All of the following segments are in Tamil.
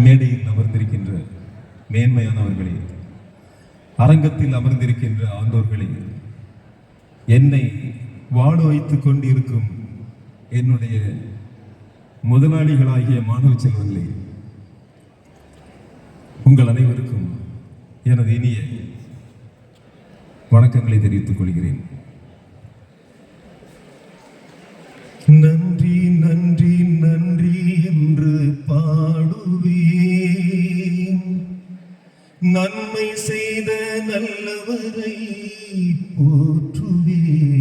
மேடையில் அமர்ந்திருக்கின்ற மேன்மையானவர்களே, அரங்கத்தில் அமர்ந்திருக்கின்ற ஆண்டோர்களே, என்னை வாழ வைத்துக் கொண்டிருக்கும் என்னுடைய முதலாளிகளாகிய மாணவ செல்வங்களே, உங்கள் அனைவருக்கும் எனது இனிய வணக்கங்களை தெரிவித்துக் கொள்கிறேன். நன்றி நன்றி நன்றி என்று பாடுவேன், நன்மை செய்த நல்லவரை போற்றுவேன்.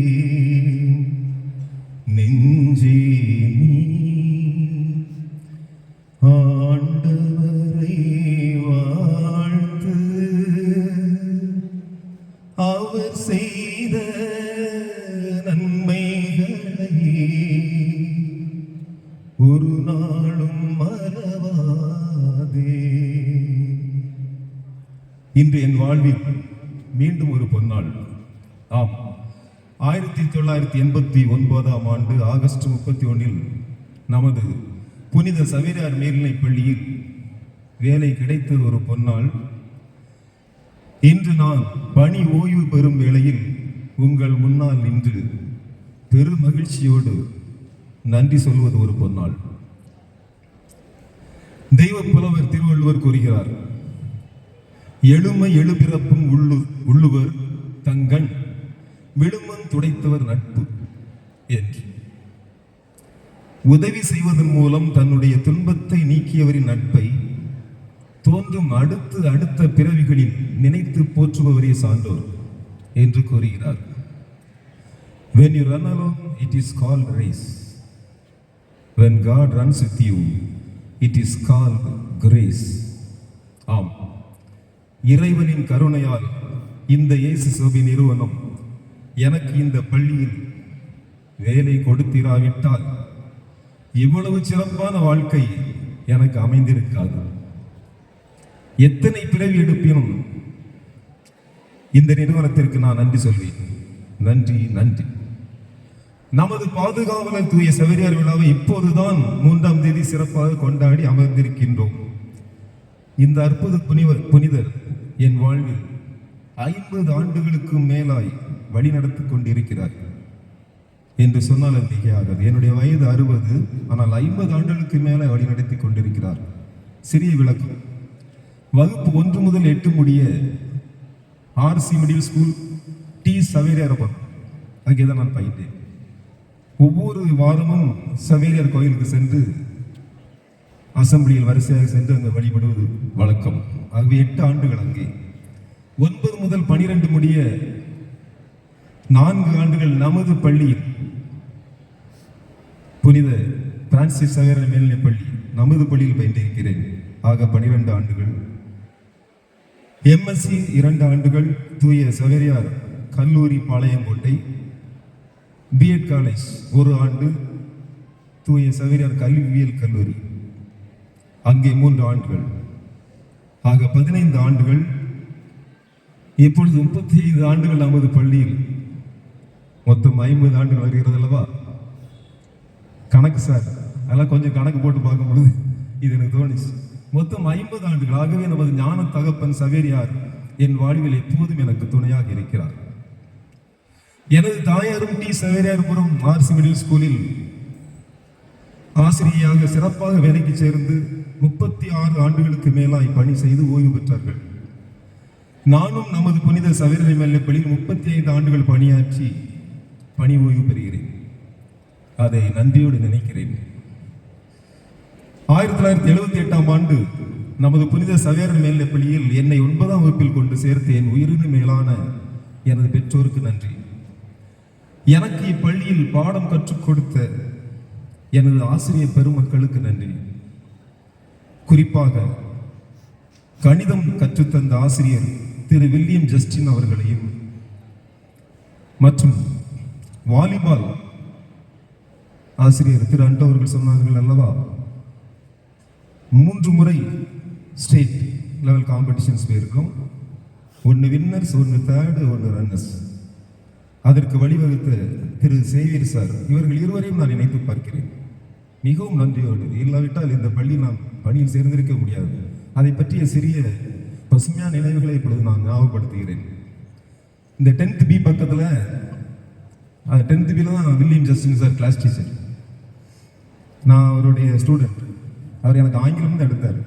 நெஞ்சே நீ ஆண்டவரை வாழ்த்து, அவர் செய்த நன்மைகளை ஒரு நாளும் மறவாதே. இன்று என் வாழ்வில் மீண்டும் ஒரு பொன்னாள். ஆம், 1989 ஆண்டு ஆகஸ்ட் 31 நமது புனித சவேரியார் மேல்நிலைப் பள்ளியில் வேலை கிடைத்தது ஒரு பொன்னாள். இன்று நான் பணி ஓய்வு பெறும் வேளையில் உங்கள் முன்னால் நின்று பெரும் மகிழ்ச்சியோடு நன்றி சொல்வது ஒரு பொன்னாள். தெய்வ புலவர் திருவள்ளுவர் கூறுகிறார், எழுமை எழுபிறப்பும் உள்ளுவர் தங்கண் விழுமம் துடைத்தவர் நட்பு என்று. உதவி செய்வதன் மூலம் தன்னுடைய துன்பத்தை நீக்கியவரின் நட்பை தோன்றும் அடுத்த பிறவிகளில் நினைத்து போற்றுபவரே சான்றோர் என்று கூறுகிறார். When you run alone, it is called race. When God runs with you, it is called grace. ஆம், இறைவனின் கருணையால் இந்த இயேசு சபை நிறுவனம் எனக்கு இந்த பள்ளியில் வேலை கொடுத்திராவிட்டால் இவ்வளவு சிறப்பான வாழ்க்கை எனக்கு அமைந்திருக்காது. எத்தனை பிறவி எடுப்பினும் இந்த நிறுவனத்திற்கு நான் நன்றி சொல்வேன். நன்றி நன்றி. நமது பாதுகாவலர் தூய சவேரியார் விழாவை இப்போதுதான் 3ஆம் தேதி சிறப்பாக கொண்டாடி அமர்ந்திருக்கின்றோம். இந்த அற்புத புனிதர் என் வாழ்வில் 50 ஆண்டுகளுக்கு மேலாய் வழி நடத்தி கொண்டிருக்கிறார் என்று சொன்னால் அது மிகையாகாது. என்னுடைய வயது 60, ஆனால் 50 ஆண்டுகளுக்கு மேலே வழி நடத்தி கொண்டிருக்கிறார். சிறிய விளக்கம், வகுப்பு 1 முதல் 8 முடிய RC மிடில் ஸ்கூல் டி சவேரியார் அங்கேதான் நான் பயின்றேன். ஒவ்வொரு வாரமும் சவேரியார் கோயிலுக்கு சென்று அசம்பிளியில் வரிசையாக சென்று அங்கே வழிபடுவது வழக்கம். ஆகவே 8 ஆண்டுகள் அங்கே. 9 முதல் 12 முடிய 4 ஆண்டுகள் நமது பள்ளியில் புனித பிரான்சிஸ் சவேரியார் மேல்நிலைப் பள்ளி நமது பள்ளியில் பயின்றிருக்கிறேன். ஆக 12 ஆண்டுகள். MSc 2 ஆண்டுகள் தூய சவேரியார் கல்லூரி பாளையங்கோட்டை. பிஎட் காலேஜ் 1 ஆண்டு தூய சவேரியார் கல்வியியல் கல்லூரி, அங்கே 3 ஆண்டுகள். ஆக 15 ஆண்டுகள். இப்பொழுது 35 ஆண்டுகள் நமது பள்ளியில். மொத்தம் 50 ஆண்டுகள் வருகிறது அல்லவா? கணக்கு சார், அதெல்லாம் கொஞ்சம் கணக்கு போட்டு பார்க்கும்பொழுது இது எனக்கு தோணுச்சு. மொத்தம் 50 ஆண்டுகள். ஆகவே நமது ஞான தகப்பன் சவேரியார் என் வாழ்வில் எப்போதும் எனக்கு துணையாக இருக்கிறார். எனது தாயாரும் டி சவேரியார்புரம் RC மிடில் ஸ்கூலில் ஆசிரியையாக சிறப்பாக வேலைக்கு சேர்ந்து 36 ஆண்டுகளுக்கு மேலாய் பணி செய்து ஓய்வு பெற்றார்கள். நானும் நமது புனித சவேரியார் மேல்நிலைப் பள்ளியில் 35 ஆண்டுகள் பணியாற்றி பணி ஓய்வு பெறுகிறேன். அதை நன்றியோடு நினைக்கிறேன். 1978ஆம் ஆண்டு நமது புனித சவேரியார் மேல்நிலைப் பள்ளியில் என்னை 9ஆம் வகுப்பில் கொண்டு சேர்த்து என் உயிரினு மேலான எனது பெற்றோருக்கு நன்றி. எனக்கு இப்பள்ளியில் பாடம் கற்றுக் கொடுத்த எனது ஆசிரியர் பெருமக்களுக்கு நன்றி. குறிப்பாக கணிதம் கற்றுத்தந்த ஆசிரியர் திரு வில்லியம் ஜஸ்டின் அவர்களையும் மற்றும் வாலிபால் ஆசிரியர் திரு அண்டோ அவர்கள் சொன்னார்கள் அல்லவா, 3 முறை ஸ்டேட் லெவல் காம்படிஷன்ஸ் போயிருக்கும். 1 வின்னர்ஸ், 1 தேர்டு, 1 ரன்னர்ஸ். அதற்கு வழிவகுத்த திரு சேவியர் சார், இவர்கள் இருவரையும் நான் நினைத்து பார்க்கிறேன். மிகவும் நன்றியோடு. இல்லாவிட்டால் இந்த பள்ளி நான் பணியில் சேர்ந்திருக்க முடியாது. அதை பற்றிய சிறிய பசுமையான நினைவுகளை இப்பொழுது நான் ஞாபகப்படுத்துகிறேன். இந்த 10th B பக்கத்தில் 10th Bல தான் William Justin sir class teacher. நான் அவருடைய ஸ்டூடெண்ட். அவர் எனக்கு ஆங்கிலம் தான் எடுத்தார்.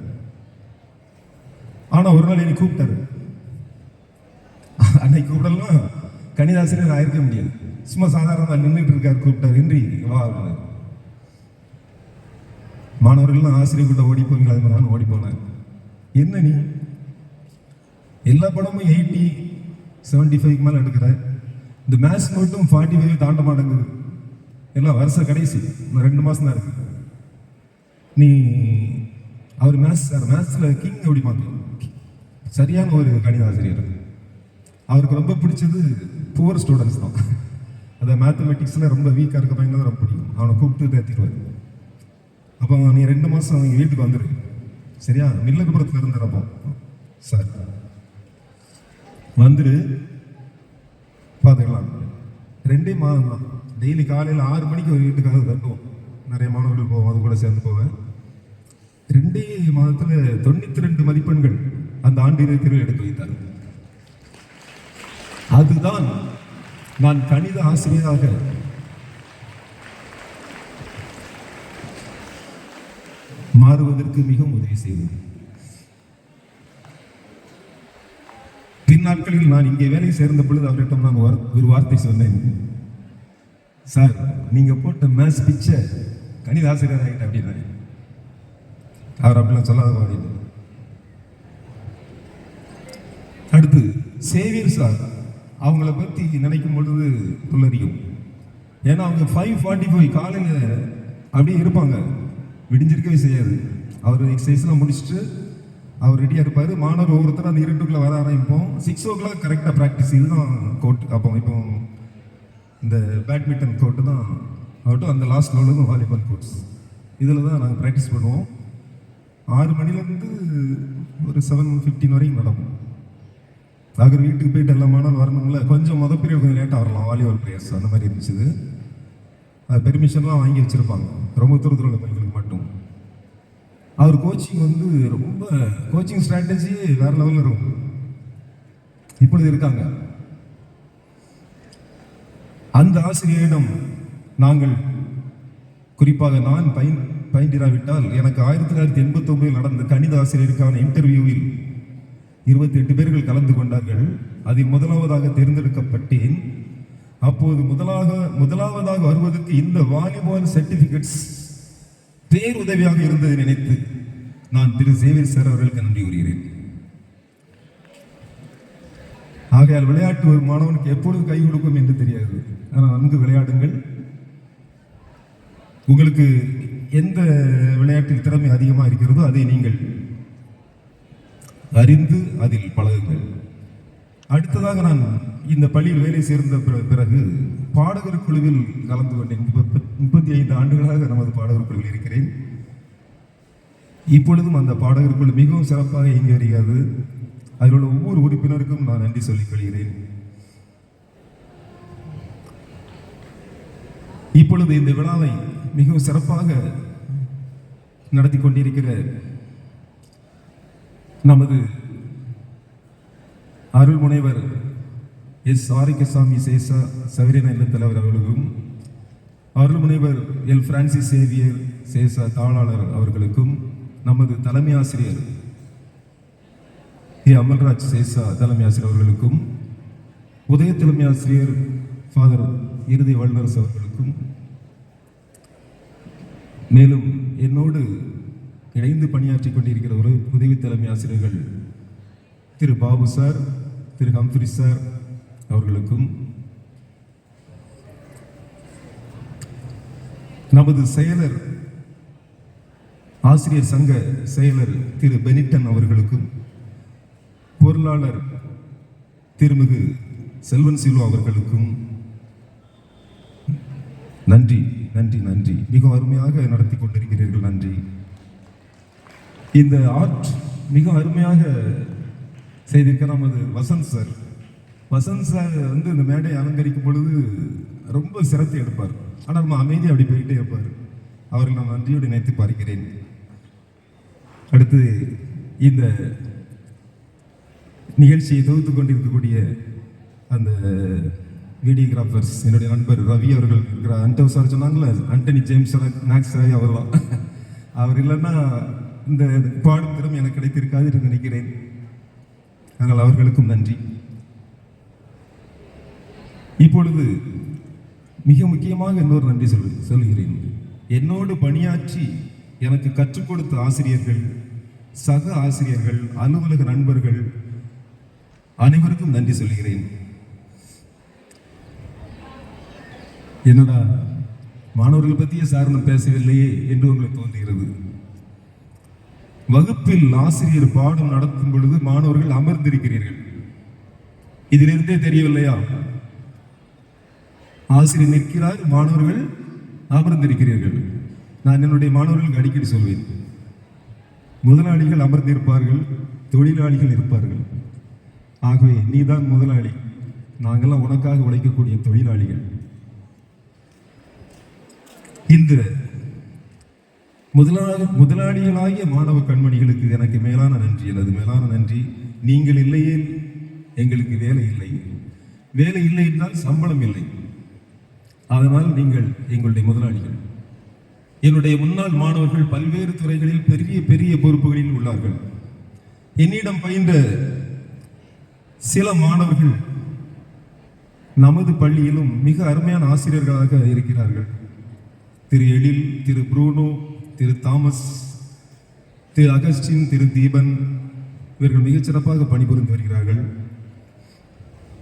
ஆனால் ஒரு நாள் என்னை கூப்பிட்டாரு. அன்னைக்கு கூப்பிடலாம் கணிதாசிரியர் ஆயிருக்க முடியாது. சும்மா சாதாரணமாக நின்றுட்டு இருக்காரு. கூப்பிட்டார், இன்றி வா. மாணவர்கள்லாம் ஆசிரியர் கூட ஓடி போவீங்க, அது மாதிரி நான் ஓடி போனேன். என்ன நீ எல்லா படமும் 80, 75 மேலே எடுக்கிற, இந்த மேத்ஸ் மட்டும் 45 தாண்ட மாட்டேங்குது. எல்லாம் வருஷ கடைசி, இன்னும் 2 மாதம் தான் இருக்கு. நீ அவர் மேத்ஸ் சார், மேத்ஸில் கிங் அப்படி பார்க்க சரியான ஒரு கணித ஆசிரியர். அவருக்கு ரொம்ப பிடிச்சது புவர் ஸ்டூடெண்ட்ஸ் தான். அதை மேத்தமெட்டிக்ஸில் ரொம்ப வீக்காக இருக்க பையன் தான் ரொம்ப பிடிக்கும். அவனை கூப்பிட்டு தேத்திடுவார். அப்போ நீ 2 மாதம் அவங்க வீட்டுக்கு வந்துடு, சரியா? மில்லகுபுரத்தில் இருந்துறப்போ சார் வந்துடு, பார்த்துக்கலாம். 2 மாதம் தான். டெய்லி காலையில் 6 மணிக்கு ஒரு வீட்டுக்காக தட்டுவோம். நிறைய மாணவர்கள் போவோம், அது கூட சேர்ந்து போவேன். 2 மாதத்தில் 92 மதிப்பெண்கள் அந்த ஆண்டு தேர்வில் எடுத்து வைத்தார். அதுதான் நான் கணித ஆசிரியராக மாறுவதற்கு மிகவும் உதவி செய்தது. பின்னாட்களில் நான் இங்கே வேலை சேர்ந்த பொழுது அவரிடம் நான் ஒரு வார்த்தை சொன்னேன். சார், நீங்க போட்ட மேத்ஸ் பிச்சை கணித ஆசிரியர் ஆகிட்ட அப்படின்னா. அவர் அப்படிலாம் சொல்லாத பாடிட்டு. அடுத்து சேவியர் சார், அவங்கள பற்றி நினைக்கும் பொழுது புல்லரியும். ஏன்னா அவங்க 5:45 காலையில் அப்படியே இருப்பாங்க, விடிஞ்சிருக்கவே செய்யாது. அவர் எக்ஸசைஸ்லாம் முடிச்சுட்டு அவர் ரெடியாக இருப்பார். மாணவர் ஒவ்வொருத்தரும் அந்த இருட்டுக்குள்ளே வர ஆரம்பிப்போம். 6 o'clock கரெக்டாக ப்ராக்டிஸ். இதுதான் கோர்ட். அப்போ இப்போ இந்த பேட்மிண்டன் கோர்ட்டு தான் ஆகட்டும், அந்த லாஸ்ட் லெவலுக்கும் வாலிபால் கோர்ட்ஸ், இதில் தான் நாங்கள் ப்ராக்டிஸ் பண்ணுவோம். 6 மணிலேருந்து ஒரு 7:15 வரைக்கும் நடக்கும். அவர் வீட்டுக்கு போயிட்டு எல்லா மாணவர்கள் வரணும்ல, கொஞ்சம் பீரியட் கொஞ்சம் லேட்டாக வரலாம், வாலிபால் பிளேயர்ஸ் அந்த மாதிரி இருந்துச்சு. அது பெர்மிஷன்லாம் வாங்கி வச்சுருப்பாங்க, ரொம்ப தூரத்தில் உள்ள பள்ளிகளுக்கு மட்டும். அவர் கோச்சிங் ரொம்ப கோச்சிங் ஸ்ட்ராட்டஜி வேற லெவலில் இருக்கும். இப்பொழுது இருக்காங்க. அந்த ஆசிரியரிடம் நாங்கள், குறிப்பாக நான் பயின்றிராவிட்டால், எனக்கு 1989 நடந்த கணித ஆசிரியருக்கான இன்டர்வியூவில் 28 பேர்கள் கலந்து கொண்டார்கள். அதில் முதலாவதாக தேர்ந்தெடுக்கப்பட்டேன். அப்போது முதலாவதாக வருவதற்கு இந்த வாலிபால் சர்டிபிகேட்ஸ் பேருதவியாக இருந்ததை நினைத்து நான் திரு சேவியர் சார் அவர்களுக்கு நன்றி கூறுகிறேன். ஆகையால் விளையாட்டு ஒரு மாணவனுக்கு எப்பொழுது கை கொடுக்கும் என்று தெரியாது. ஆனால் நன்கு விளையாடுங்கள். உங்களுக்கு எந்த விளையாட்டில் திறமை அதிகமாக இருக்கிறதோ அதை நீங்கள் அறிந்து அதில் பழகுங்கள். அடுத்ததாக, நான் இந்த பள்ளியில் வேலை சேர்ந்த பிறகு பாடகர் குழுவில் கலந்து கொண்டேன். 35 ஆண்டுகளாக நமது பாடகர் குழுவில் இருக்கிறேன். இப்பொழுதும் அந்த பாடகர் குழு மிகவும் சிறப்பாக இயங்கி வருகிறது. அதில் உள்ள ஒவ்வொரு உறுப்பினருக்கும் நான் நன்றி சொல்லிக் கொள்கிறேன். இப்பொழுது இந்த விழாவை மிகவும் சிறப்பாக நடத்தி கொண்டிருக்கிற நமது அருள் முனைவர் எஸ் ஆரோக்கியசாமி சேசா சவரின இல்லத்தலைவர் அவர்களுக்கும், அருள் முனைவர் எல் பிரான்சிஸ் சேவியர் சேசா தாளாளர் அவர்களுக்கும், நமது தலைமை ஆசிரியர் ஏ அமல்ராஜ் சேசா தலைமை ஆசிரியர் அவர்களுக்கும், உதய தலைமை ஆசிரியர் ஃபாதர் இறுதி வல்லுநர் அவர்களுக்கும், மேலும் என்னோடு இணைந்து பணியாற்றி கொண்டிருக்கிற ஒரு உதவி தலைமை ஆசிரியர்கள் திரு பாபு சார், திரு ஹம்ஃப்ரி சார் அவர்களுக்கும், நமது செயலர் ஆசிரியர் சங்க செயலர் திரு பெனிட்டன் அவர்களுக்கும், பொருளாளர் திருமிகு செல்வன் சிலு அவர்களுக்கும் நன்றி நன்றி நன்றி. மிக அருமையாக நடத்தி கொண்டிருக்கிறீர்கள், நன்றி. இந்த ஆர்ட் மிக அருமையாக செய்திருக்க நமது வசந்த் சார். வசந்த் சார் இந்த மேடை அலங்கரிக்கும் பொழுது ரொம்ப சிரத்தை எடுப்பார். ஆனால் நம்ம அமைதியாக அப்படி போயிட்டே இருப்பார். அவர்கள் நான் நன்றியோடு நினைத்து பார்க்கிறேன். அடுத்து இந்த நிகழ்ச்சியை தொகுத்து கொண்டிருக்கக்கூடிய அந்த வீடியோகிராஃபர்ஸ், என்னுடைய நண்பர் ரவி அவர்கள் இருக்கிறார். அண்டோ சார் சொன்னாங்களே, ஆண்டனி ஜேம்ஸ் மேக்ஸ் ராய் அவர் தான். அவர் இல்லைன்னா இந்த பாடும் திறம் எனக்கு கிடைத்திருக்காது என்று நினைக்கிறேன். ஆனால் அவர்களுக்கும் நன்றி. இப்பொழுது மிக முக்கியமாக இன்னொரு நன்றி சொல்கிறேன். என்னோடு பணியாற்றி எனக்கு கற்றுக் கொடுத்த ஆசிரியர்கள், சக ஆசிரியர்கள், அலுவலக நண்பர்கள் அனைவருக்கும் நன்றி சொல்கிறேன். என்னடா மாணவர்கள் பற்றிய சாரணம் பேசவில்லையே என்று உங்களுக்கு தோன்றுகிறது. வகுப்பில் ஆசிரியர் பாடம் நடத்தும் பொழுது மாணவர்கள் அமர்ந்திருக்கிறீர்கள். இதிலிருந்தே தெரியவில்லையா? ஆசிரியர் நிற்கிறார், மாணவர்கள் அமர்ந்திருக்கிறீர்கள். நான் என்னுடைய மாணவர்களுக்கு அடிக்கடி சொல்வேன், முதலாளிகள் அமர்ந்திருப்பார்கள், தொழிலாளிகள் இருப்பார்கள். ஆகவே நீதான் முதலாளி, நாங்கள்லாம் உனக்காக உழைக்கக்கூடிய தொழிலாளிகள். இந்த முதலாளிகளாகிய மாணவ கண்மணிகளுக்கு எனக்கு மேலான நன்றி, எனது மேலான நன்றி. நீங்கள் இல்லையே எங்களுக்கு வேலை இல்லை, வேலை இல்லை என்றால் சம்பளம் இல்லை. அதனால் நீங்கள் எங்களுடைய முதலாளிகள். என்னுடைய முன்னாள் மாணவர்கள் பல்வேறு துறைகளில் பெரிய பெரிய பொறுப்புகளில் உள்ளார்கள். என்னிடம் பயின்ற சில மாணவர்கள் நமது பள்ளியிலும் மிக அருமையான ஆசிரியர்களாக இருக்கிறார்கள். திரு எழில், திரு ப்ரூனோ, திரு தாமஸ், திரு அகஸ்டின், திரு தீபன், இவர்கள் மிகச்சிறப்பாக பணிபுரிந்து வருகிறார்கள்.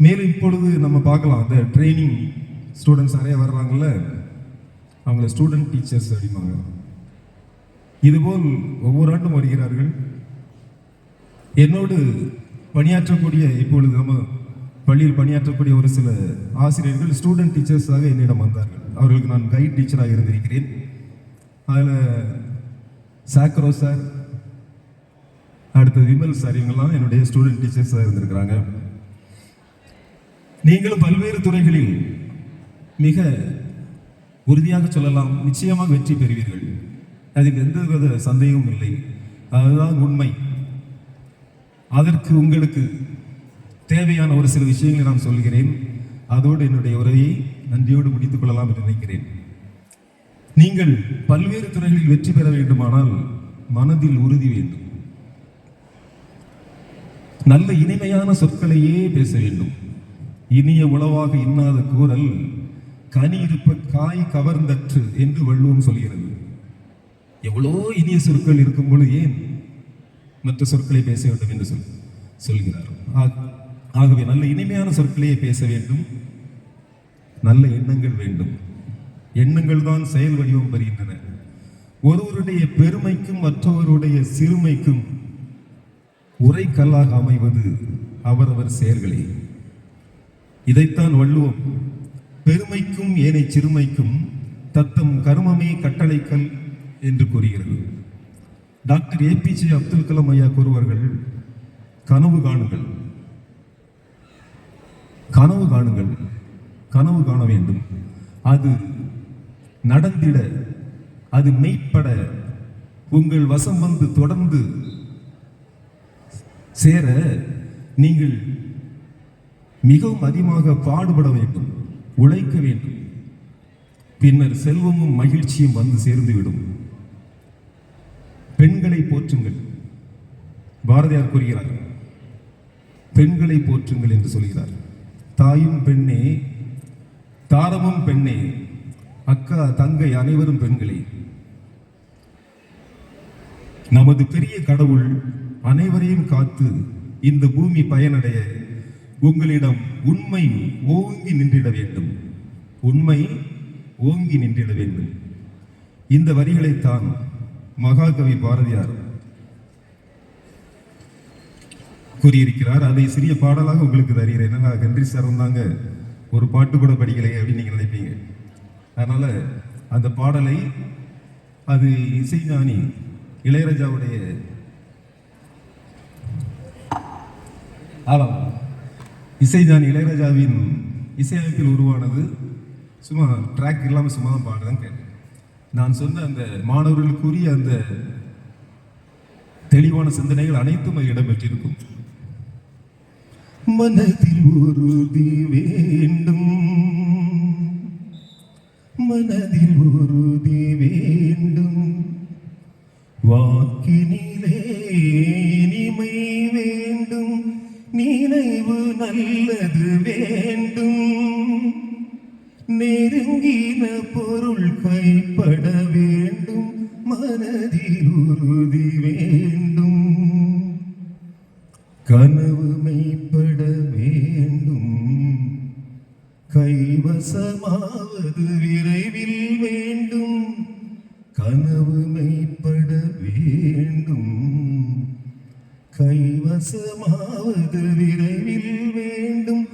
மேலும் இப்பொழுது நம்ம பார்க்கலாம், அந்த ட்ரைனிங் ஸ்டூடெண்ட்ஸ் நிறைய வர்றாங்கல்ல, அவங்கள ஸ்டூடெண்ட் டீச்சர்ஸ் அப்படிம்பாங்க. இதுபோல் ஒவ்வொரு ஆண்டும் வருகிறார்கள். என்னோடு பணியாற்றக்கூடிய, இப்பொழுது நம்ம பள்ளியில் பணியாற்றக்கூடிய ஒரு சில ஆசிரியர்கள் ஸ்டூடெண்ட் டீச்சர்ஸாக என்னிடம் வந்தார்கள். அவர்களுக்கு நான் கைட் டீச்சராக இருந்திருக்கிறேன். அதில் சாக்ரோ சார், அடுத்தது விமல் சார், இவங்கெல்லாம் என்னுடைய ஸ்டூடெண்ட் டீச்சர்ஸாக இருந்திருக்கிறாங்க. நீங்களும் பல்வேறு துறைகளில் மிக உறுதியாக சொல்லலாம், நிச்சயமாக வெற்றி பெறுவீர்கள். அதில் எந்தவித சந்தேகமும் இல்லை. அதுதான் உண்மை. அதற்கு உங்களுக்கு தேவையான ஒரு சில விஷயங்களை நான் சொல்கிறேன். அதோடு என்னுடைய உரையை நன்றியோடு முடித்துக் கொள்ளலாம் என்று நினைக்கிறேன். நீங்கள் பல்வேறு துறைகளில் வெற்றி பெற வேண்டுமானால் மனதில் உறுதி வேண்டும். நல்ல இனிமையான சொற்களையே பேச வேண்டும். இனிய உளவாக இன்னாத கூறல் கனி இருப்ப காய் கவர்ந்தற்று என்று வள்ளுவம் சொல்கிறது. எவ்வளோ இனிய சொற்கள் இருக்கும் பொழுது ஏன் மற்ற சொற்களை பேச வேண்டும் என்று சொல்கிறார். ஆகவே நல்ல இனிமையான சொற்களையே பேச வேண்டும். நல்ல எண்ணங்கள் வேண்டும். எண்ணங்கள் தான் செயல் வடிவம் பெறுகின்றன. ஒருவருடைய பெருமைக்கும் மற்றவருடைய சிறுமைக்கும் உரைக்கல்லாக அமைவது அவரவர் செயல்களே. இதைத்தான் வள்ளுவம் பெருமைக்கும் ஏனை சிறுமைக்கும் தத்தம் கருமமே கட்டளைக்கல் என்று கூறுகிறது. டாக்டர் APJ அப்துல் கலாம் ஐயா கூறுவார்கள், கனவு காணுங்கள், கனவு காணுங்கள், கனவு காண வேண்டும். அது நடந்திட, அது மெய்ப்பட, உங்கள் வசம் வந்து தொடர்ந்து சேர நீங்கள் மிகவும் அதிகமாக பாடுபட வேண்டும், உழைக்க வேண்டும். பின்னர் செல்வமும் மகிழ்ச்சியும் வந்து சேர்ந்துவிடும். பெண்களை போற்றுங்கள். பாரதியார் கூறுகிறார், பெண்களை போற்றுங்கள் என்று சொல்கிறார். தாயும் பெண்ணே, தாரமும் பெண்ணே, அக்கா தங்கை அனைவரும் பெண்களே. நமது பெரிய கடவுள் அனைவரையும் காத்து இந்த பூமி பயனடைய உங்களிடம் உண்மை ஓங்கி நின்றிட வேண்டும். உண்மை ஓங்கி நின்றிட வேண்டும். இந்த வரிகளைத்தான் மகாகவி பாரதியார் கூறியிருக்கிறார். அதை சிறிய பாடலாக உங்களுக்கு தருகிறேன். என்னன்னா, கன்றி சார் வந்தாங்க, ஒரு பாட்டு கூட படிக்கலையே அப்படின்னு நீங்க நினைப்பீங்க. அதனால அந்த பாடலை, அது இசைஞானி இளையராஜாவுடைய இசைஞானி இளையராஜாவின் இசையமைப்பில் உருவானது. சும்மா ட்ராக் இல்லாமல் சும்மா தான் பாடுறேன் கேட்டேன். நான் சொன்ன அந்த மாணவர்களுக்குரிய அந்த தெளிவான சிந்தனைகள் அனைத்தும் இடம்பெற்றிருக்கும். மனதில் உறுதி வேண்டும், மனதில் உறுதி வேண்டும், வாக்கினிலே இனிமை வேண்டும், நினைவு நல்லது வேண்டும், நெருங்கின பொருள் கைப்பட வேண்டும், மனதில் உறுதி வேண்டும், கனவு மெய்ப்பட வேண்டும், கைவசமாவது விரைவில் வேண்டும், கனவு மெய்ப்பட வேண்டும், கைவசமாவது விரைவில் வேண்டும்,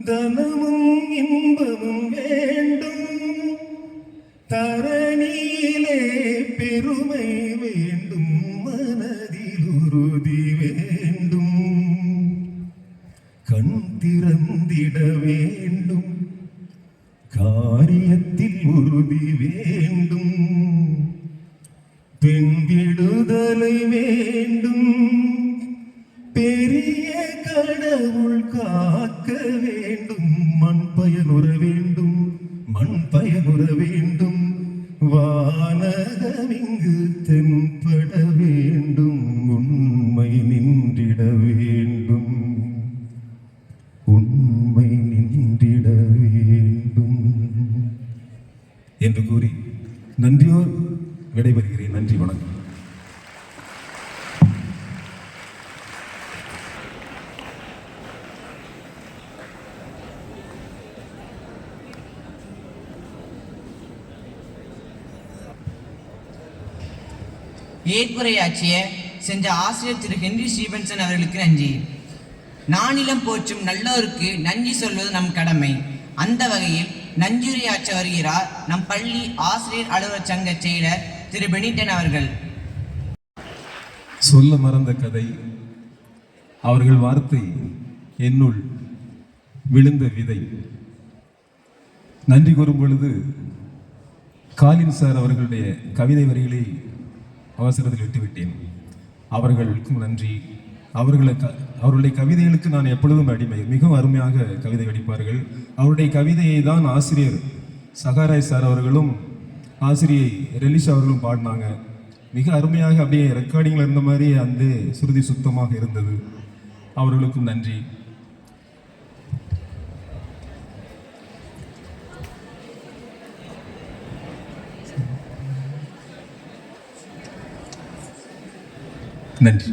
தனமும் இன்பமும் வேண்டும், தரணியிலே பெருமை வேண்டும், மனதில் உறுதி வேண்டும், கண் திறந்திட வேண்டும், காரியத்தில் உறுதி வேண்டும், பெண் விடுதலை வேண்டும், பெரிய கடவுள் காக்க வேண்டும், மண் பயனுற வேண்டும், மண் பயனுற வேண்டும், வானகம் இங்கு தென்பட வேண்டும், உண்மை நின்றிட வேண்டும், உண்மை நின்றிட வேண்டும் என்று கூறி நன்றியோர் விடைபெறுகிறேன். நன்றி, வணக்கம். ஏற்புரையாற்றிய சென்ற ஆசிரியர் திரு ஹென்றி ஸ்டீபன்சன் அவர்களுக்கு நன்றி. நானிலம் போற்றும் நல்லோருக்கு நன்றி சொல்வது நம் கடமை. அந்த வகையில் நன்றியுரையாற்ற வருகிறார் நம் பள்ளி ஆசிரியர் அலுவலர் சங்க செயலர் திரு பெனிட்டன் அவர்கள். சொல்ல மறந்த கதை, அவர்கள் வார்த்தை என்னுள் விழுந்த விதை. நன்றி கூறும் பொழுது காலின் சார் அவர்களுடைய கவிதை வரிகளை அவசரத்தில் விட்டுவிட்டேன். அவர்களுக்கும் நன்றி. அவருடைய கவிதைகளுக்கு நான் எப்பொழுதும் அடிமை. மிகவும் அருமையாக கவிதை வடிப்பார்கள். அவருடைய கவிதையை தான் ஆசிரியர் சகாராய் சார் அவர்களும் ஆசிரியை ரெலிஷா அவர்களும் பாடினாங்க. மிக அருமையாக அப்படியே ரெக்கார்டிங்கில் இருந்த மாதிரி அந்த சுருதி சுத்தமாக இருந்தது. அவர்களுக்கும் நன்றி. நன்றி.